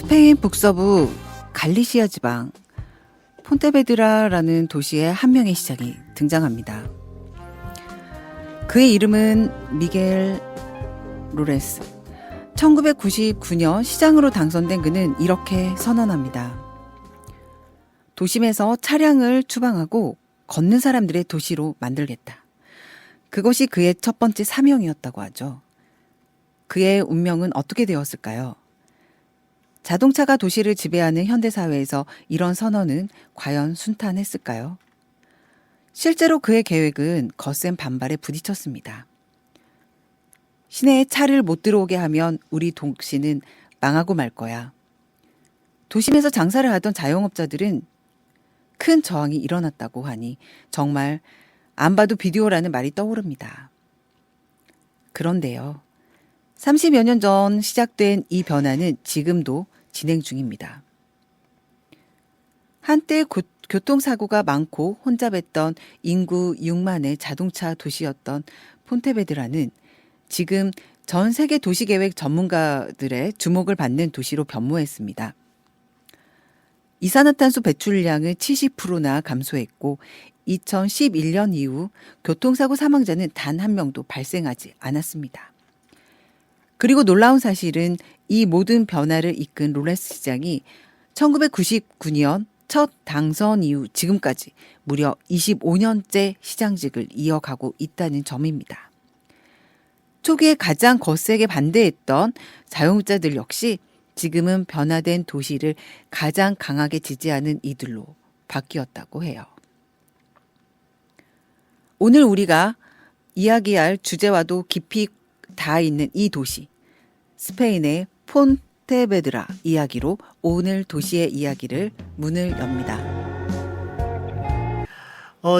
스페인 북서부 갈리시아 지방 폰테베드라라는 도시에 한 명의 시장이 등장합니다. 그의 이름은 미겔 로레스. 1999년 시장으로 당선된 그는 이렇게 선언합니다. 도심에서 차량을 추방하고 걷는 사람들의 도시로 만들겠다. 그것이 그의 첫 번째 사명이었다고 하죠. 그의 운명은 어떻게 되었을까요? 자동차가 도시를 지배하는 현대사회에서 이런 선언은 과연 순탄했을까요? 실제로 그의 계획은 거센 반발에 부딪혔습니다. 시내에 차를 못 들어오게 하면 우리 도시는 망하고 말 거야. 도심에서 장사를 하던 자영업자들은 큰 저항이 일어났다고 하니 정말 안 봐도 비디오라는 말이 떠오릅니다. 그런데요. 30여 년 전 시작된 이 변화는 지금도 진행 중입니다. 한때 교통사고가 많고 혼잡했던 인구 6만의 자동차 도시였던 폰테베드라는 지금 전 세계 도시계획 전문가들의 주목을 받는 도시로 변모했습니다. 이산화탄소 배출량을 70%나 감소했고 2011년 이후 교통사고 사망자는 단 한 명도 발생하지 않았습니다. 그리고 놀라운 사실은 이 모든 변화를 이끈 로레스 시장이 1999년 첫 당선 이후 지금까지 무려 25년째 시장직을 이어가고 있다는 점입니다. 초기에 가장 거세게 반대했던 자영업자들 역시 지금은 변화된 도시를 가장 강하게 지지하는 이들로 바뀌었다고 해요. 오늘 우리가 이야기할 주제와도 깊이 닿아 있는 이 도시, 스페인의 폰테베드라 이야기로 오늘 도시의 이야기를 문을 엽니다.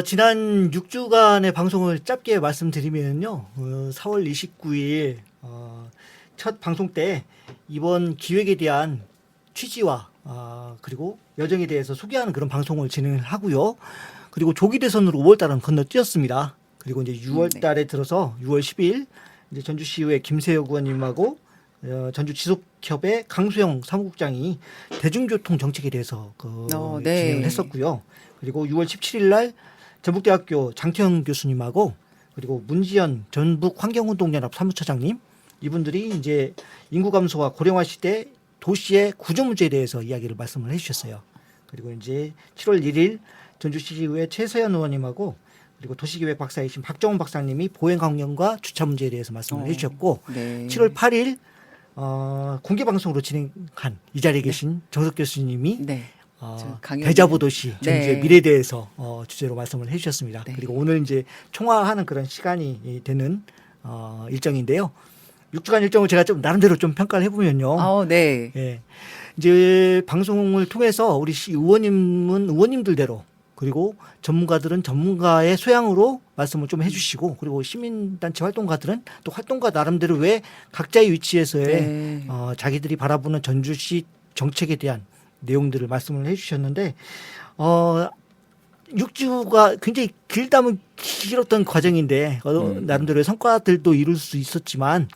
지난 6주간의 방송을 짧게 말씀드리면요. 4월 29일 첫 방송 때 이번 기획에 대한 취지와 그리고 여정에 대해서 소개하는 그런 방송을 진행을 하고요. 그리고 조기 대선으로 5월 달은 건너뛰었습니다. 그리고 이제 6월 달에 들어서 6월 10일 이제 전주시의회 김세혁 의원님하고 전주 지속협의 강수영 사무국장이 대중교통 정책에 대해서 진행을 했었고요. 그리고 6월 17일 날 전북대학교 장태영 교수님하고 그리고 문지연 전북환경운동연합 사무처장님 이분들이 이제 인구 감소와 고령화 시대 도시의 구조 문제에 대해서 이야기를 말씀을 해주셨어요. 그리고 이제 7월 1일 전주시의회 최서연 의원님하고 그리고 도시계획 박사이신 박정훈 박사님이 보행 강령과 주차 문제에 대해서 말씀을 해주셨고 7월 8일 공개 방송으로 진행한 이 자리에 계신 정석 교수님이 대자보 도시 전주의 미래에 대해서 주제로 말씀을 해주셨습니다. 그리고 오늘 이제 총화하는 그런 시간이 되는 일정인데요. 6주간 일정을 제가 좀 나름대로 좀 평가를 해보면요. 예. 이제 방송을 통해서 우리 시 의원님은 의원님들대로 그리고 전문가들은 전문가의 소양으로 말씀을 좀 해주시고 그리고 시민단체 활동가들은 또 활동가 나름대로 왜 각자의 위치에서의 자기들이 바라보는 전주시 정책에 대한 내용들을 말씀을 해주셨는데 6주가 굉장히 길다면 길었던 과정인데 나름대로의 성과들도 이룰 수 있었지만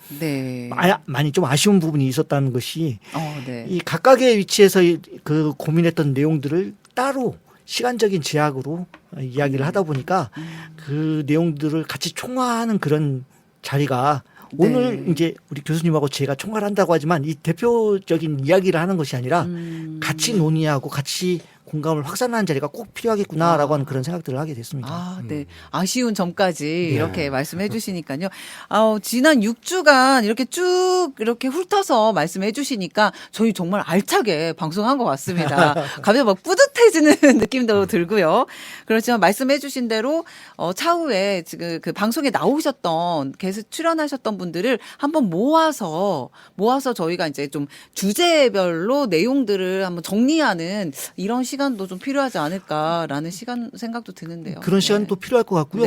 많이 좀 아쉬운 부분이 있었다는 것이 이 각각의 위치에서 그 고민했던 내용들을 따로 시간적인 제약으로 이야기를 하다 보니까 그 내용들을 같이 총화하는 그런 자리가 오늘 이제 우리 교수님하고 제가 총괄 한다고 하지만 이 대표적인 이야기를 하는 것이 아니라 같이 논의하고 같이 공감을 확산하는 자리가 꼭 필요하겠구나라고 하는 그런 생각들을 하게 됐습니다. 아쉬운 점까지 이렇게 말씀해 주시니까요. 지난 6주간 이렇게 쭉 이렇게 훑어서 말씀해 주시니까 저희 정말 알차게 방송한 것 같습니다. 갑자기 막 뿌듯해지는 느낌도 들고요. 그렇지만 말씀해 주신 대로 차후에 지금 그 방송에 나오셨던 계속 출연하셨던 분들을 한번 모아서 저희가 이제 좀 주제별로 내용들을 한번 정리하는 이런 시간도 좀 필요하지 않을까라는 생각도 드는데요. 그런 시간도 필요할 것 같고요.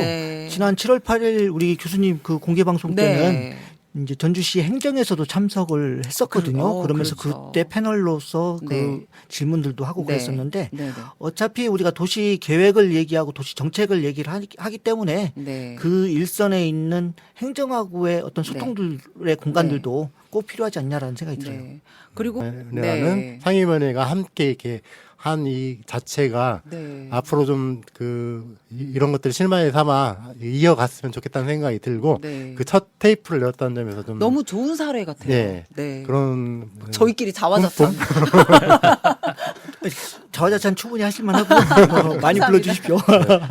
지난 7월 8일 우리 교수님 그 공개 방송 때는 이제 전주시 행정에서도 참석을 했었거든요. 그러면서 그렇죠. 그때 패널로서 그 네. 질문들도 하고 네. 그랬었는데 네. 어차피 우리가 도시 계획을 얘기하고 도시 정책을 얘기를 하기 때문에 네. 그 일선에 있는 행정하고의 어떤 소통들의 공간들도 꼭 필요하지 않냐라는 생각이 들어요. 네. 그리고 라는 네. 상임위원회가 함께 이렇게 한 이 자체가 네. 앞으로 좀 이런 것들 실마리 삼아 이어갔으면 좋겠다는 생각이 들고 네. 그 첫 테이프를 열었다는 점에서 좀 너무 좋은 사례 같아요. 네. 네. 그런 저희끼리 자화자찬. 자화자찬 충분히 하실만하고 많이 불러주십시오.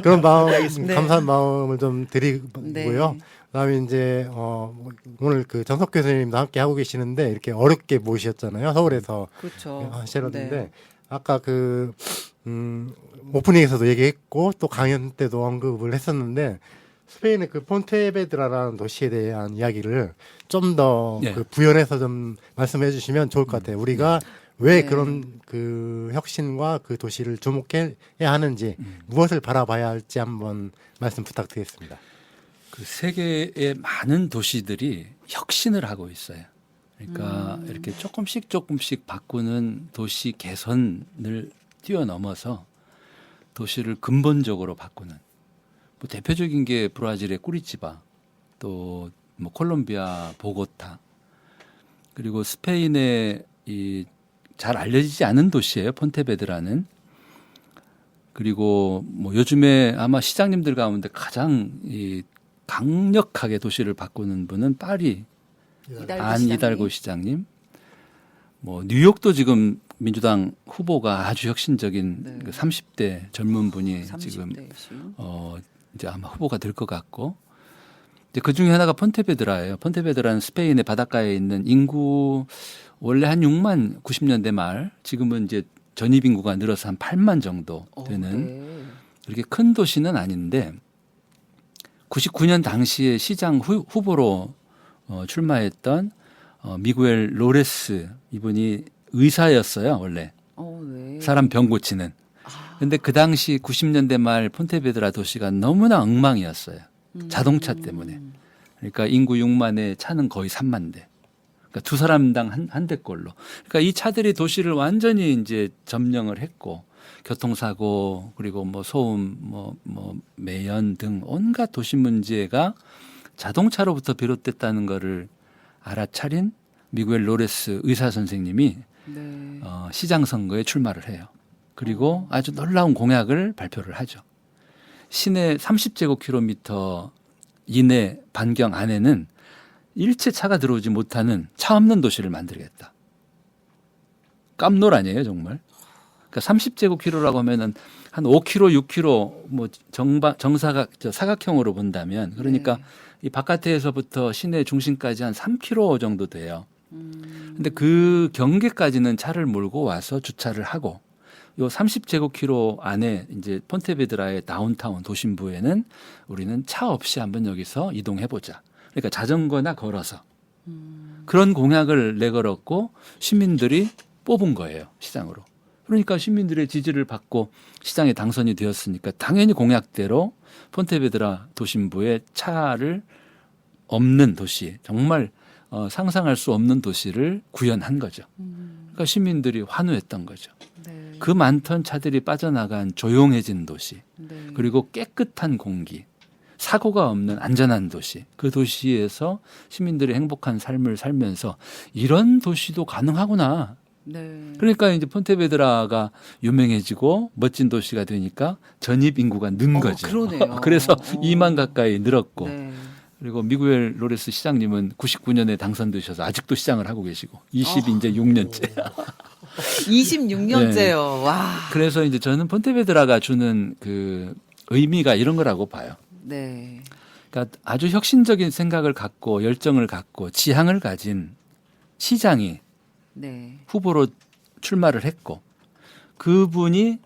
그런 마음 네. 감사한 마음을 좀 드리고요. 네. 그다음에 이제 오늘 그 정석 교수님도 함께 하고 계시는데 이렇게 어렵게 모셨잖아요. 서울에서 그렇죠. 하시는데 네. 아까 오프닝에서도 얘기했고 또 강연 때도 언급을 했었는데 스페인의 그 폰테베드라라는 도시에 대한 이야기를 좀 더 네. 부연해서 좀 말씀해 주시면 좋을 것 같아요. 우리가 왜 네. 그런 그 혁신과 그 도시를 주목해야 하는지 무엇을 바라봐야 할지 한번 말씀 부탁드리겠습니다. 그 세계의 많은 도시들이 혁신을 하고 있어요. 그러니까 이렇게 조금씩 바꾸는 도시 개선을 뛰어넘어서 도시를 근본적으로 바꾸는 뭐 대표적인 게 브라질의 꾸리치바, 또 뭐 콜롬비아 보고타, 그리고 스페인의 이 잘 알려지지 않은 도시예요. 폰테베드라는. 그리고 뭐 요즘에 아마 시장님들 가운데 가장 이 강력하게 도시를 바꾸는 분은 파리 안 이달고 시장님. 뭐 뉴욕도 지금 민주당 후보가 아주 혁신적인 네. 그 30대 젊은 분이 지금 30대 이제 아마 후보가 될 것 같고. 이제 그 중에 하나가 폰테베드라예요. 폰테베드라는 스페인의 바닷가에 있는 인구 원래 한 6만 90년대 말, 지금은 이제 전입 인구가 늘어서 한 8만 정도 되는 네. 이렇게 큰 도시는 아닌데 99년 당시에 시장 후보로 출마했던 미구엘 로레스 이분이 의사였어요. 원래 네. 사람 병 고치는. 근데 그 당시 90년대 말 폰테베드라 도시가 너무나 엉망이었어요. 자동차 때문에. 그러니까 인구 6만에 차는 거의 3만 대. 그러니까 두 사람당 한 대꼴로. 그러니까 이 차들이 도시를 완전히 이제 점령을 했고 교통사고 그리고 뭐 소음 뭐 매연 등 온갖 도시 문제가 자동차로부터 비롯됐다는 거를 알아차린 미구엘 로레스 의사 선생님이 네. 시장 선거에 출마를 해요. 그리고 아주 놀라운 공약을 발표를 하죠. 시내 30제곱킬로미터 이내 반경 안에는 일체 차가 들어오지 못하는 차 없는 도시를 만들겠다. 깜놀 아니에요, 정말. 그러니까 30제곱킬로라고 하면은 한 5km, 6km 뭐 사각형으로 본다면 그러니까 네. 이 바깥에서부터 시내 중심까지 한 3km 정도 돼요. 근데 그 경계까지는 차를 몰고 와서 주차를 하고 요 30제곱킬로 안에 이제 폰테베드라의 다운타운 도심부에는 우리는 차 없이 한번 여기서 이동해 보자. 그러니까 자전거나 걸어서 그런 공약을 내걸었고 시민들이 뽑은 거예요, 시장으로. 그러니까 시민들의 지지를 받고 시장에 당선이 되었으니까 당연히 공약대로 폰테베드라 도심부에 차를 없는 도시, 정말 상상할 수 없는 도시를 구현한 거죠. 그러니까 시민들이 환호했던 거죠. 네. 그 많던 차들이 빠져나간 조용해진 도시, 네. 그리고 깨끗한 공기, 사고가 없는 안전한 도시, 그 도시에서 시민들이 행복한 삶을 살면서 이런 도시도 가능하구나. 네. 그러니까 이제 폰테베드라가 유명해지고 멋진 도시가 되니까 전입 인구가 는 거죠. 그러네요. 그래서 2만 가까이 늘었고 네. 그리고 미구엘 로레스 시장님은 99년에 당선되셔서 아직도 시장을 하고 계시고 20 이제 6년째. 26년째요. 와. 그래서 이제 저는 폰테베드라가 주는 그 의미가 이런 거라고 봐요. 네. 그러니까 아주 혁신적인 생각을 갖고 열정을 갖고 지향을 가진 시장이 네. 후보로 출마를 했고 그분이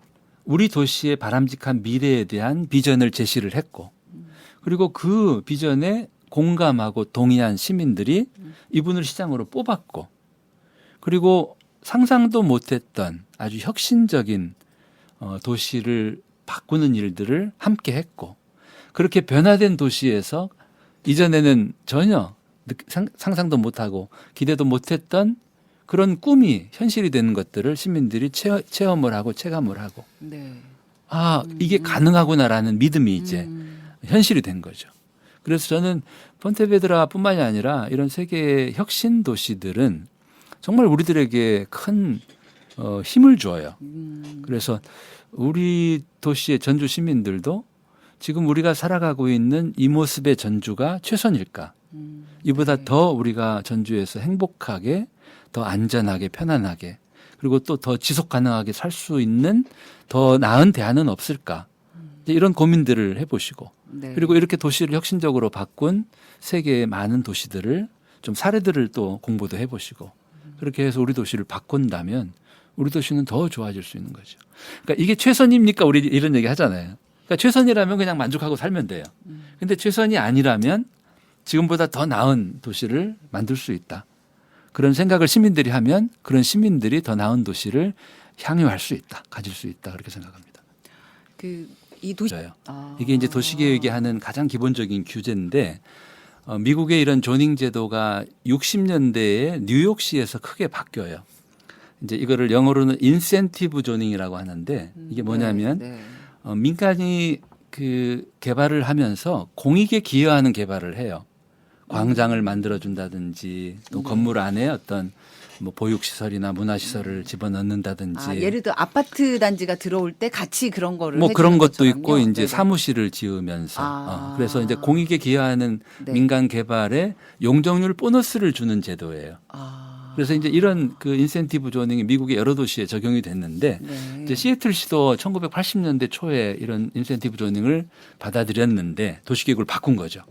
우리 도시의 바람직한 미래에 대한 비전을 제시를 했고 그리고 그 비전에 공감하고 동의한 시민들이 이분을 시장으로 뽑았고 그리고 상상도 못했던 아주 혁신적인 도시를 바꾸는 일들을 함께 했고 그렇게 변화된 도시에서 이전에는 전혀 상상도 못하고 기대도 못했던 그런 꿈이 현실이 되는 것들을 시민들이 체험을 하고 체감을 하고 네. 아 이게 가능하구나라는 믿음이 이제 현실이 된 거죠. 그래서 저는 폰테베드라뿐만이 아니라 이런 세계의 혁신 도시들은 정말 우리들에게 큰 힘을 줘요. 그래서 우리 도시의 전주 시민들도 지금 우리가 살아가고 있는 이 모습의 전주가 최선일까? 이보다 더 우리가 전주에서 행복하게, 더 안전하게, 편안하게, 그리고 또 더 지속 가능하게 살 수 있는 더 나은 대안은 없을까? 이제 이런 고민들을 해보시고, 네. 그리고 이렇게 도시를 혁신적으로 바꾼 세계의 많은 도시들을 좀 사례들을 또 공부도 해보시고, 그렇게 해서 우리 도시를 바꾼다면 우리 도시는 더 좋아질 수 있는 거죠. 그러니까 이게 최선입니까? 우리 이런 얘기 하잖아요. 그러니까 최선이라면 그냥 만족하고 살면 돼요. 근데 최선이 아니라면 지금보다 더 나은 도시를 만들 수 있다. 그런 생각을 시민들이 하면 그런 시민들이 더 나은 도시를 향유할 수 있다. 가질 수 있다. 그렇게 생각합니다. 이 도시 맞아요. 이게 이제 도시계획이 하는 가장 기본적인 규제인데 미국의 이런 조닝 제도가 60년대에 뉴욕시에서 크게 바뀌어요. 이제 이거를 영어로는 인센티브 조닝이라고 하는데 이게 뭐냐면 네. 민간이 그 개발을 하면서 공익에 기여하는 개발을 해요. 광장을 만들어준다든지 또 건물 안에 어떤 뭐 보육시설이나 문화시설을 집어넣는다든지 예를 들어 아파트 단지가 들어올 때 같이 그런 거를 뭐 그런 해주는 것도 것처럼요? 있고 이제 네네. 사무실을 지으면서 아. 그래서 이제 공익에 기여하는 네. 민간 개발에 용적률 보너스를 주는 제도예요. 그래서 이제 이런 그 인센티브 조닝이 미국의 여러 도시에 적용이 됐는데 네. 이제 시애틀시도 1980년대 초에 이런 인센티브 조닝을 받아들였는데 도시계획을 바꾼 거죠.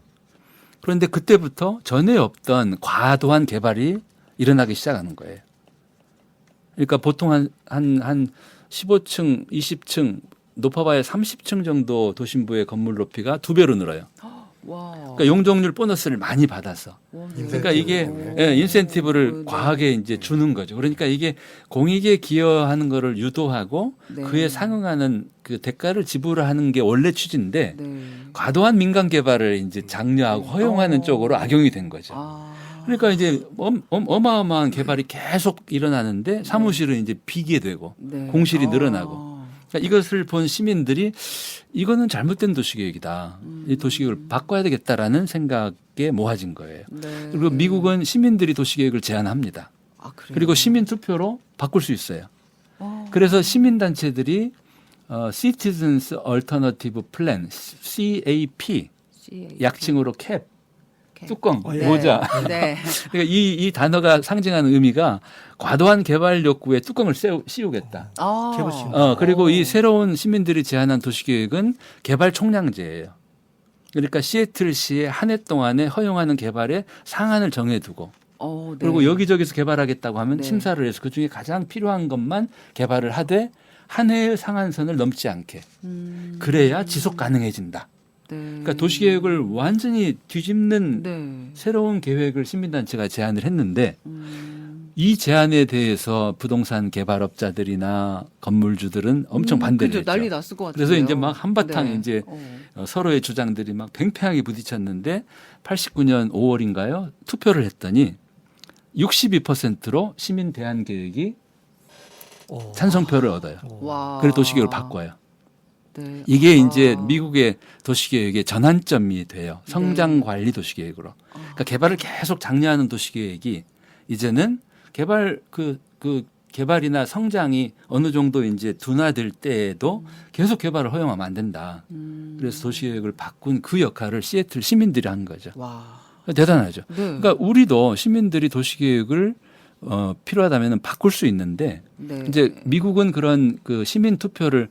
그런데 그때부터 전에 없던 과도한 개발이 일어나기 시작하는 거예요. 그러니까 보통 한 15층, 20층, 높아봐야 30층 정도 도심부의 건물 높이가 2배로 늘어요. 와. 그러니까 용적률 보너스를 많이 받아서. 그러니까 이게 인센티브를 과하게 이제 주는 거죠. 그러니까 이게 공익에 기여하는 거를 유도하고 네. 그에 상응하는 그 대가를 지불하는 게 원래 취지인데 네. 과도한 민간 개발을 이제 장려하고 허용하는 쪽으로 악용이 된 거죠. 그러니까 이제 어마어마한 개발이 계속 일어나는데 사무실은 이제 비게 되고 네. 공실이 늘어나고 그러니까 이것을 본 시민들이 이거는 잘못된 도시계획이다. 이 도시계획을 바꿔야 되겠다라는 생각에 모아진 거예요. 네. 그리고 미국은 시민들이 도시계획을 제안합니다. 그래요? 그리고 시민 투표로 바꿀 수 있어요. 어. 그래서 시민단체들이 Citizens Alternative Plan, CAP, 약칭으로 캡, 뚜껑, 네. 모자. 네. 그러니까 이 단어가 상징하는 의미가 과도한 개발 욕구에 뚜껑을 씌우겠다. 캡을 씌우고. 그리고 이 새로운 시민들이 제안한 도시계획은 개발 총량제예요. 그러니까 시애틀시에 한 해 동안에 허용하는 개발의 상한을 정해두고 네. 그리고 여기저기서 개발하겠다고 하면 네. 심사를 해서 그중에 가장 필요한 것만 개발을 하되 한 해의 상한선을 넘지 않게 그래야 지속 가능해진다. 네. 그러니까 도시계획을 완전히 뒤집는 네. 새로운 계획을 시민단체가 제안을 했는데 이 제안에 대해서 부동산 개발업자들이나 건물주들은 엄청 반대를 그죠. 했죠. 난리 났을 것 같아요. 그래서 이제 막 한바탕 네. 이제 서로의 주장들이 막 팽팽하게 부딪혔는데 89년 5월인가요? 투표를 했더니 62%로 시민 대안 계획이 찬성표를 얻어요. 와. 그래서 도시계획을 바꿔요. 네. 이게 이제 미국의 도시계획의 전환점이 돼요. 성장 관리 도시계획으로. 그러니까 개발을 계속 장려하는 도시계획이 이제는 개발이나 성장이 어느 정도 이제 둔화될 때에도 계속 개발을 허용하면 안 된다. 그래서 도시계획을 바꾼 그 역할을 시애틀 시민들이 한 거죠. 와. 대단하죠. 네. 그러니까 우리도 시민들이 도시계획을 필요하다면 바꿀 수 있는데 네. 이제 미국은 그런 그 시민 투표를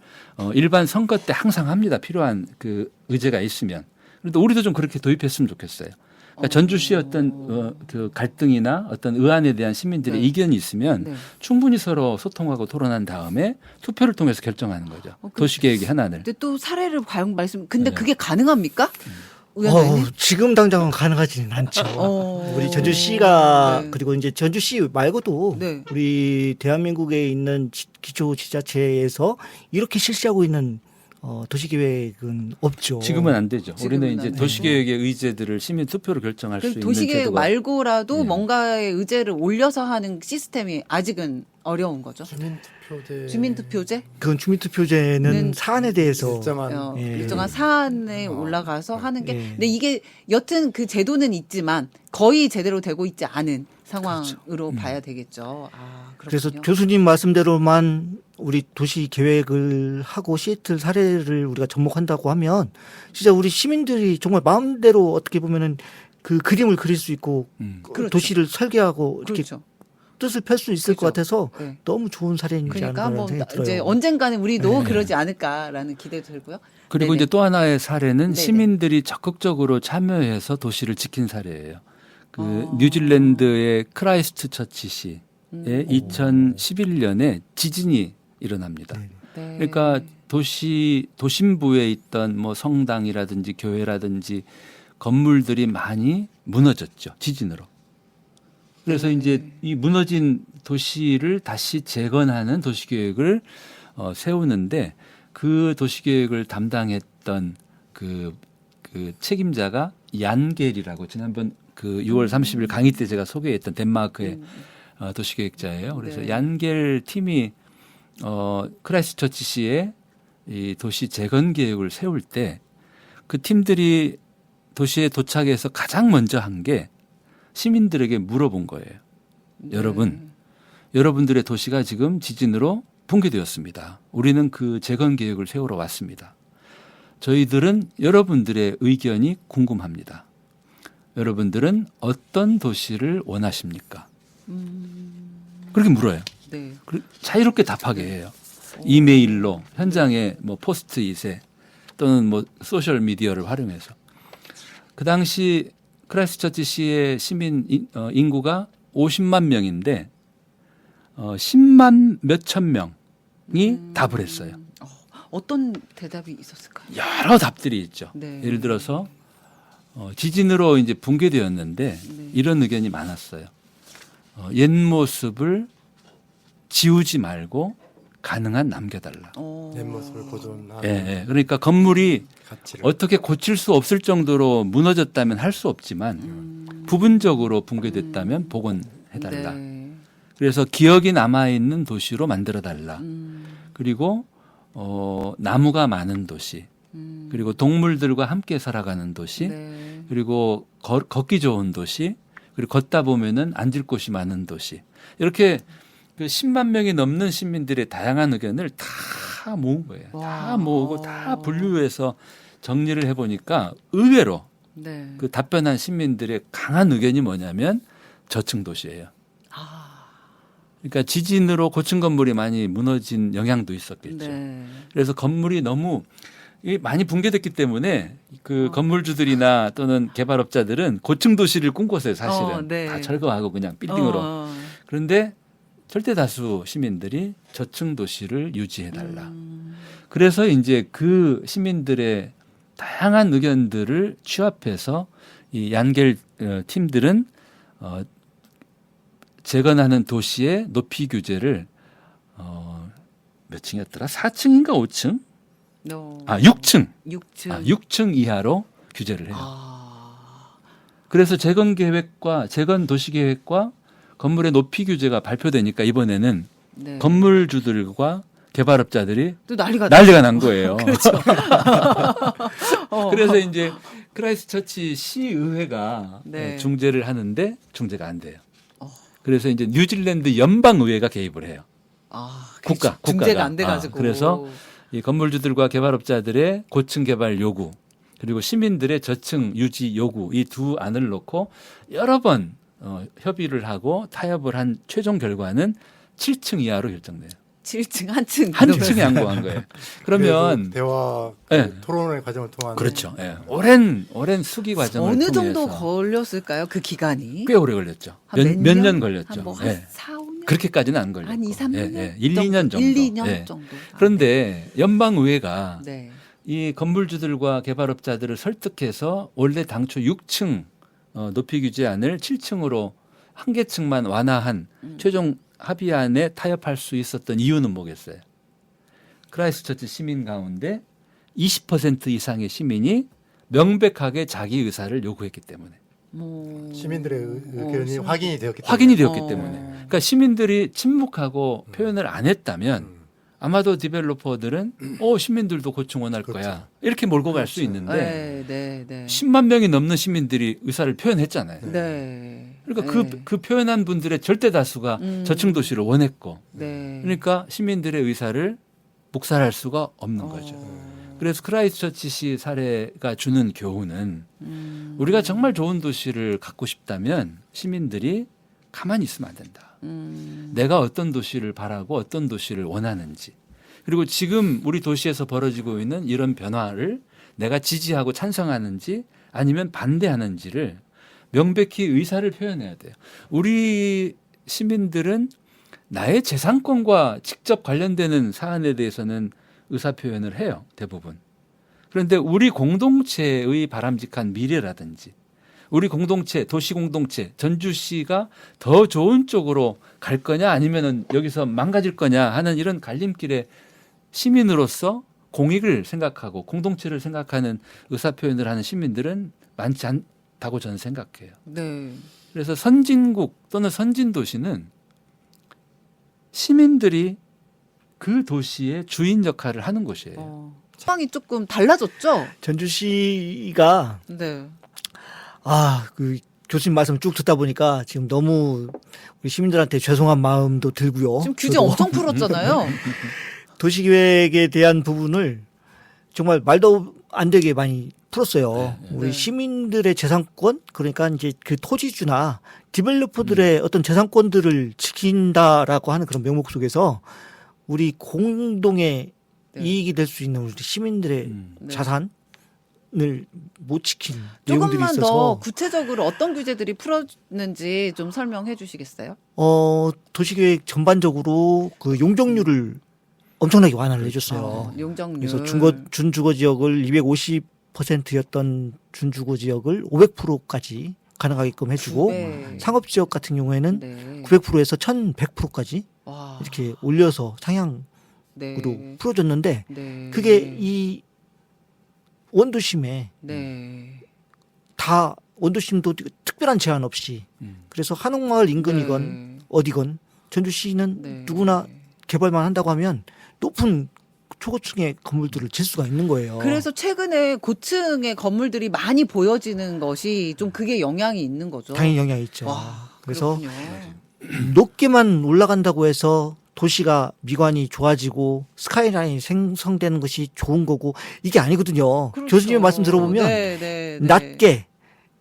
일반 선거 때 항상 합니다. 필요한 그 의제가 있으면. 그런데 우리도 좀 그렇게 도입했으면 좋겠어요. 그러니까 전주시의 어떤 그 갈등이나 어떤 의안에 대한 시민들의 네. 이견이 있으면 네. 충분히 서로 소통하고 토론한 다음에 투표를 통해서 결정하는 거죠. 도시계획의 현안을. 근데 또 사례를 과연 근데 네. 그게 가능합니까? 의원님? 지금 당장은 가능하지는 않죠. 우리 전주시가 네. 그리고 이제 전주시 말고도 네. 우리 대한민국에 있는 기초지자체에서 이렇게 실시하고 있는 도시계획은 없죠. 지금은 안 되죠. 지금은 우리는 안 이제 되고. 도시계획의 의제들을 시민 투표로 결정할 수 그리고 있는 도시계획 제도가 말고라도 네. 뭔가의 의제를 올려서 하는 시스템이 아직은 어려운 거죠. 주민투표제. 주민투표제? 그건 주민투표제는 는 사안에 대해서 일정한 예. 일정한 사안에 올라가서 하는 게. 예. 근데 이게 여튼 그 제도는 있지만 거의 제대로 되고 있지 않은 상황으로 봐야 되겠죠. 아, 그래서 그렇군요. 교수님 말씀대로만 우리 도시 계획을 하고 시애틀 사례를 우리가 접목한다고 하면 진짜 우리 시민들이 정말 마음대로 어떻게 보면은 그 그림을 그릴 수 있고 그렇죠. 도시를 설계하고 이렇게 그렇죠. 뜻을 펼 수 있을 그렇죠. 것 같아서 네. 너무 좋은 사례이지 그러니까 않을까 뭐 생각이 들어요. 이제 언젠가는 우리도 네. 그러지 않을까라는 기대도 들고요. 그리고 네네. 이제 또 하나의 사례는 네네. 시민들이 적극적으로 참여해서 도시를 지킨 사례예요. 그 어. 뉴질랜드의 크라이스트 처치시에 2011년에 지진이 일어납니다. 네. 네. 그러니까 도심부에 있던 뭐 성당이라든지 교회라든지 건물들이 많이 무너졌죠. 지진으로. 그래서 네. 이제 이 무너진 도시를 다시 재건하는 도시계획을 세우는데 그 도시계획을 담당했던 그 책임자가 얀겔이라고 지난번 그 6월 30일 강의 때 제가 소개했던 덴마크의 도시계획자예요. 그래서 네. 얀겔 팀이 크라이스트처치시의 이 도시 재건 계획을 세울 때 그 팀들이 도시에 도착해서 가장 먼저 한 게 시민들에게 물어본 거예요. 여러분, 여러분들의 도시가 지금 지진으로 붕괴되었습니다. 우리는 그 재건 계획을 세우러 왔습니다. 저희들은 여러분들의 의견이 궁금합니다. 여러분들은 어떤 도시를 원하십니까? 그렇게 물어요. 네. 자유롭게 답하게 해요. 이메일로, 현장에 뭐 포스트잇에 또는 뭐 소셜 미디어를 활용해서. 그 당시 크라이스트처치시의 시민 인구가 50만 명인데 10만 몇천 명이 답을 했어요. 어떤 대답이 있었을까요? 여러 답들이 있죠. 네. 예를 들어서 지진으로 이제 붕괴되었는데 네. 이런 의견이 많았어요. 옛 모습을 지우지 말고 가능한 남겨달라. 옛 모습을 보존하는 예, 예. 그러니까 건물이 가치를. 어떻게 고칠 수 없을 정도로 무너졌다면 할 수 없지만 부분적으로 붕괴됐다면 복원해달라. 네. 그래서 기억이 남아있는 도시로 만들어달라. 그리고 나무가 많은 도시, 그리고 동물들과 함께 살아가는 도시, 네. 그리고 걷기 좋은 도시, 그리고 걷다 보면은 앉을 곳이 많은 도시. 이렇게 그 10만 명이 넘는 시민들의 다양한 의견을 다 모은 거예요. 와. 다 모으고 다 분류해서 정리를 해보니까 의외로 네. 그 답변한 시민들의 강한 의견이 뭐냐면 저층 도시예요. 그러니까 지진으로 고층 건물이 많이 무너진 영향도 있었겠죠. 네. 그래서 건물이 너무 많이 붕괴됐기 때문에 그 건물주들이나 또는 개발업자들은 고층 도시를 꿈꿨어요. 사실은 네. 다 철거하고 그냥 빌딩으로. 그런데 절대 다수 시민들이 저층 도시를 유지해달라. 그래서 이제 그 시민들의 다양한 의견들을 취합해서 이 얀겔 팀들은 재건하는 도시의 높이 규제를 몇 층이었더라? 4층인가 5층? 6층. 6층. 6층 이하로 규제를 해요. 그래서 재건 계획과 재건 도시 계획과 건물의 높이 규제가 발표되니까 이번에는 네. 건물주들과 개발업자들이 또 난리가 난리가 난 거예요. 그렇죠. 그래서 이제 크라이스트처치 시의회가 네. 중재를 하는데 중재가 안 돼요. 그래서 이제 뉴질랜드 연방의회가 개입을 해요. 국가가. 중재가 안 돼가지고. 그래서 이 건물주들과 개발업자들의 고층 개발 요구 그리고 시민들의 저층 유지 요구 이 두 안을 놓고 여러 번 협의를 하고 타협을 한 최종 결과는 7층 이하로 결정돼요. 7층 한 층. 한 층에 양보한 거예요. 그러면 대화 네. 토론의 과정을 통한 그렇죠. 예. 오랜 수기 과정을 어느 통해서 정도 걸렸을까요? 그 기간이? 꽤 오래 걸렸죠. 몇 년 걸렸죠. 한뭐 예. 4, 5년? 그렇게까지는 안 걸렸고. 한 2, 3년? 예, 예. 1, 2년 정도. 1, 2년 예. 정도. 그런데 연방의회가 네. 이 건물주들과 개발업자들을 설득해서 원래 당초 6층 높이 규제안을 7층으로 한 개 층만 완화한 최종 합의안에 타협할 수 있었던 이유는 뭐겠어요? 크라이스트처치 시민 가운데 20% 이상의 시민이 명백하게 자기 의사를 요구했기 때문에. 시민들의 의견이 확인이 되었기 때문에. 확인이 되었기 때문에. 그러니까 시민들이 침묵하고 표현을 안 했다면 아마도 디벨로퍼들은 시민들도 고충 원할 그렇죠. 거야. 이렇게 몰고 갈 수 있는데 네. 10만 명이 넘는 시민들이 의사를 표현했잖아요. 네. 그러니까 그 표현한 분들의 절대 다수가 저층 도시를 원했고 네. 그러니까 시민들의 의사를 묵살할 수가 없는 거죠. 그래서 크라이스트처치 사례가 주는 교훈은 우리가 정말 좋은 도시를 갖고 싶다면 시민들이 가만히 있으면 안 된다. 내가 어떤 도시를 바라고 어떤 도시를 원하는지 그리고 지금 우리 도시에서 벌어지고 있는 이런 변화를 내가 지지하고 찬성하는지 아니면 반대하는지를 명백히 의사를 표현해야 돼요. 우리 시민들은 나의 재산권과 직접 관련되는 사안에 대해서는 의사 표현을 해요. 대부분. 그런데 우리 공동체의 바람직한 미래라든지 우리 공동체, 도시 공동체, 전주시가 더 좋은 쪽으로 갈 거냐 아니면은 여기서 망가질 거냐 하는 이런 갈림길에 시민으로서 공익을 생각하고 공동체를 생각하는 의사 표현을 하는 시민들은 많지 않다고 저는 생각해요. 네. 그래서 선진국 또는 선진 도시는 시민들이 그 도시의 주인 역할을 하는 곳이에요. 상황이 조금 달라졌죠? 전주시가 네. 그 교수님 말씀 쭉 듣다 보니까 지금 너무 우리 시민들한테 죄송한 마음도 들고요. 지금 규제 저도 엄청 풀었잖아요. 도시계획에 대한 부분을 정말 말도 안 되게 많이 풀었어요. 네. 우리 네. 시민들의 재산권 그러니까 이제 그 토지주나 디벨로퍼들의 어떤 재산권들을 지킨다라고 하는 그런 명목 속에서 우리 공동의 네. 이익이 될 수 있는 우리 시민들의 네. 자산을 못 지킨 내용들이 조금만 더 있어서 구체적으로 어떤 규제들이 풀었는지 좀 설명해 주시겠어요? 도시계획 전반적으로 그 용적률을 엄청나게 완화를 해줬어요. 용적률. 그래서 준주거 지역을 250%였던 준주거 지역을 500%까지 가능하게끔 해주고 네. 상업 지역 같은 경우에는 네. 900%에서 1100%까지 와. 이렇게 올려서 상향으로 네. 풀어줬는데 네. 그게 이 원도심에 네. 다 원도심도 특별한 제한 없이 그래서 한옥마을 인근이건 네. 어디건 전주시는 네. 누구나 개발만 한다고 하면 높은 초고층의 건물들을 질 수가 있는 거예요. 그래서 최근에 고층의 건물들이 많이 보여지는 것이 좀 그게 영향이 있는 거죠. 당연히 영향이 있죠. 와, 그래서 그렇군요. 높게만 올라간다고 해서 도시가 미관이 좋아지고 스카이라인이 생성되는 것이 좋은 거고 이게 아니거든요. 그렇죠. 교수님 말씀 들어보면 네, 네, 네.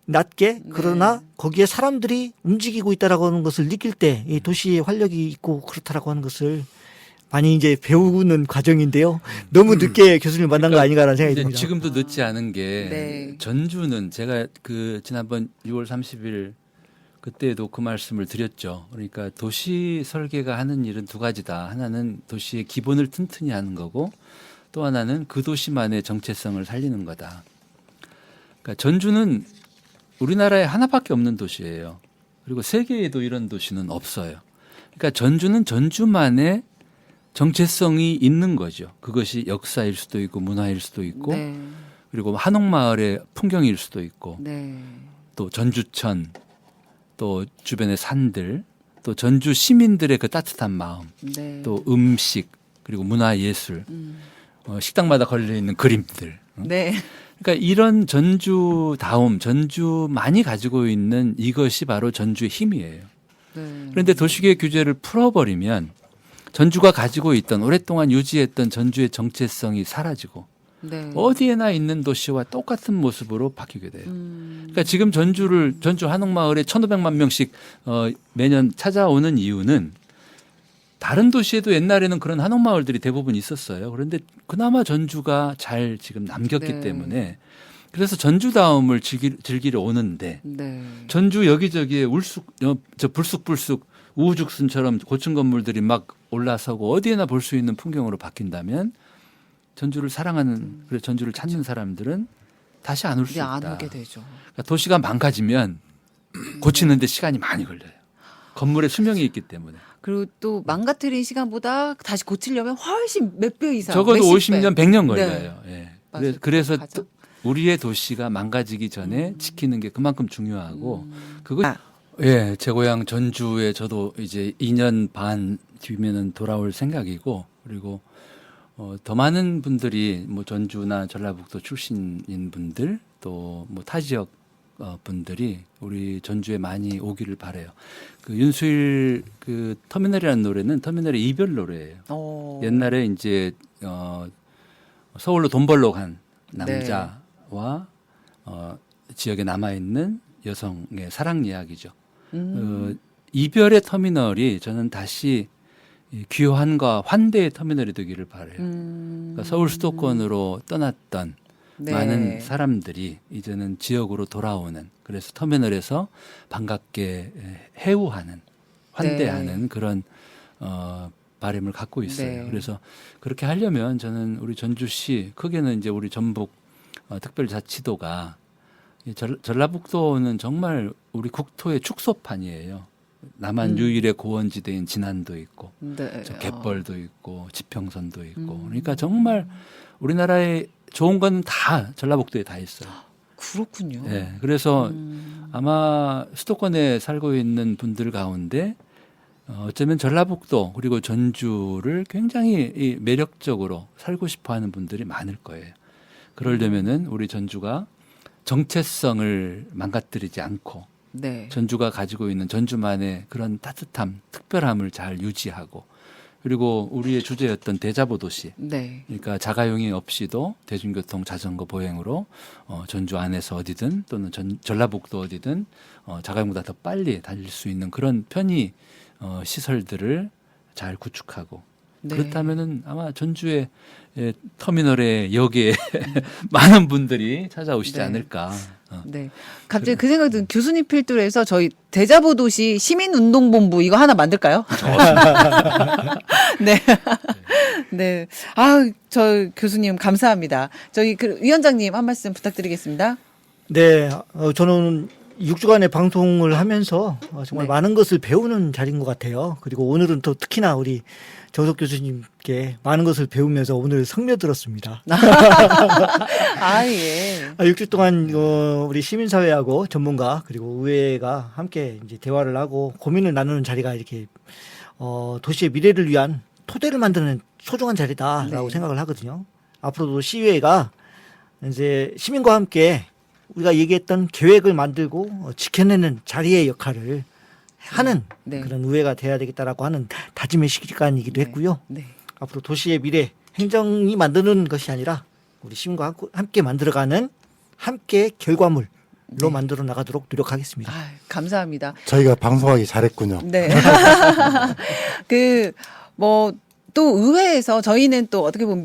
낮게 그러나 거기에 사람들이 움직이고 있다라고 하는 것을 느낄 때 이 도시의 활력이 있고 그렇다라고 하는 것을 많이 이제 배우는 과정인데요. 너무 늦게 교수님 만난 거 아닌가라는 생각이 근데 듭니다. 지금도 늦지 않은 게 네. 전주는 제가 그 지난번 6월 30일 그때도 그 말씀을 드렸죠. 그러니까 도시 설계가 하는 일은 두 가지다. 하나는 도시의 기본을 튼튼히 하는 거고 또 하나는 그 도시만의 정체성을 살리는 거다. 그러니까 전주는 우리나라에 하나밖에 없는 도시예요. 그리고 세계에도 이런 도시는 없어요. 그러니까 전주는 전주만의 정체성이 있는 거죠. 그것이 역사일 수도 있고 문화일 수도 있고 네. 그리고 한옥마을의 풍경일 수도 있고 네. 또 전주천 또 주변의 산들 또 전주 시민들의 그 따뜻한 마음 네. 또 음식 그리고 문화예술 식당마다 걸려있는 그림들 네. 그러니까 이런 전주다움 전주만이 가지고 있는 이것이 바로 전주의 힘이에요. 네. 그런데 도시계획 규제를 풀어버리면 전주가 가지고 있던 오랫동안 유지했던 전주의 정체성이 사라지고 네. 어디에나 있는 도시와 똑같은 모습으로 바뀌게 돼요. 그러니까 지금 전주 한옥마을에 1,500만 명씩 매년 찾아오는 이유는 다른 도시에도 옛날에는 그런 한옥마을들이 대부분 있었어요. 그런데 그나마 전주가 잘 지금 남겼기 네. 때문에 그래서 전주다움을 즐기러 오는데 네. 전주 여기저기에 불쑥불쑥 우후죽순처럼 고층 건물들이 막 올라서고 어디에나 볼 수 있는 풍경으로 바뀐다면 전주를 사랑하는 그래서 전주를 찾는 사람들은 다시 안 올 수 이제 있다. 안 오게 되죠. 그러니까 도시가 망가지면 고치는데 시간이 많이 걸려요. 건물에 수명이 있기 때문에. 그리고 또 망가뜨린 시간보다 다시 고치려면 훨씬 몇 배 이상. 적어도 몇십 배. 50년, 100년 네. 걸려요. 예. 그래서 가장? 우리의 도시가 망가지기 전에 지키는 게 그만큼 중요하고 그거 아. 예, 제 고향 전주에 저도 이제 2년 반 뒤면은 돌아올 생각이고 그리고 더 많은 분들이 뭐 전주나 전라북도 출신인 분들 또 뭐 타 지역 분들이 우리 전주에 많이 오기를 바래요. 그 윤수일 그 터미널이라는 노래는 터미널의 이별 노래예요. 옛날에 이제 서울로 돈 벌러 간 남자와 지역에 남아 있는 여성의 사랑 이야기죠. 이별의 터미널이 저는 다시 이 귀환과 환대의 터미널이 되기를 바래요. 그러니까 서울 수도권으로 떠났던 네. 많은 사람들이 이제는 지역으로 돌아오는 그래서 터미널에서 반갑게 해우하는 환대하는 그런 바람을 갖고 있어요. 네. 그래서 그렇게 하려면 저는 우리 전주시 크게는 이제 우리 전북 특별자치도가 이 전라북도는 정말 우리 국토의 축소판이에요. 남한 유일의 고원지대인 진안도 있고 네. 저 갯벌도 있고 지평선도 있고 그러니까 정말 우리나라의 좋은 건 다 전라북도에 다 있어요. 그렇군요. 네, 그래서 아마 수도권에 살고 있는 분들 가운데 어쩌면 전라북도 그리고 전주를 굉장히 이 매력적으로 살고 싶어하는 분들이 많을 거예요. 그러려면은 우리 전주가 정체성을 망가뜨리지 않고 네. 전주가 가지고 있는 전주만의 그런 따뜻함, 특별함을 잘 유지하고 그리고 우리의 주제였던 대자보 도시 네. 그러니까 자가용이 없이도 대중교통 자전거 보행으로 전주 안에서 어디든 또는 전라북도 어디든 자가용보다 더 빨리 달릴 수 있는 그런 편의 시설들을 잘 구축하고 네. 그렇다면은 아마 전주의 터미널의 역에 많은 분들이 찾아오시지 네. 않을까. 네. 갑자기 그 생각이 든 교수님 필두로 저희 대자보도시 시민운동본부 이거 하나 만들까요? 네. 네. 아, 저 교수님 감사합니다. 저희 그 위원장님 한 말씀 부탁드리겠습니다. 네, 저는 6주간의 방송을 하면서 정말 네. 많은 것을 배우는 자리인 것 같아요. 그리고 오늘은 또 특히나 우리 정석 교수님께 많은 것을 배우면서 오늘 성며들었습니다. 아, 예. 6주 동안 우리 시민사회하고 전문가 그리고 의회가 함께 이제 대화를 하고 고민을 나누는 자리가 이렇게 도시의 미래를 위한 토대를 만드는 소중한 자리다라고 네. 생각을 하거든요. 앞으로도 시의회가 이제 시민과 함께 우리가 얘기했던 계획을 만들고 지켜내는 자리의 역할을 하는 네. 그런 의회가 돼야 되겠다라고 하는 다짐의 시간이기도 했고요. 네. 앞으로 도시의 미래 행정이 만드는 것이 아니라 우리 시민과 함께 만들어가는 함께 결과물로 네. 만들어 나가도록 노력하겠습니다. 아, 감사합니다. 저희가 방송하기 잘했군요. 네. 또 의회에서 저희는 또 어떻게 보면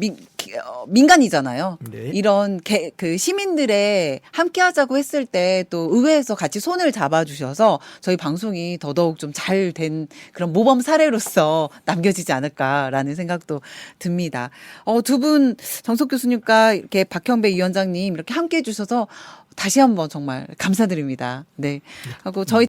민간이잖아요. 네. 이런 그 시민들의 함께 하자고 했을 때 또 의회에서 같이 손을 잡아주셔서 저희 방송이 더더욱 좀 잘 된 그런 모범 사례로서 남겨지지 않을까라는 생각도 듭니다. 두 분 정석 교수님과 이렇게 박형배 위원장님 이렇게 함께 해주셔서 다시 한번 정말 감사드립니다. 네. 하고 저희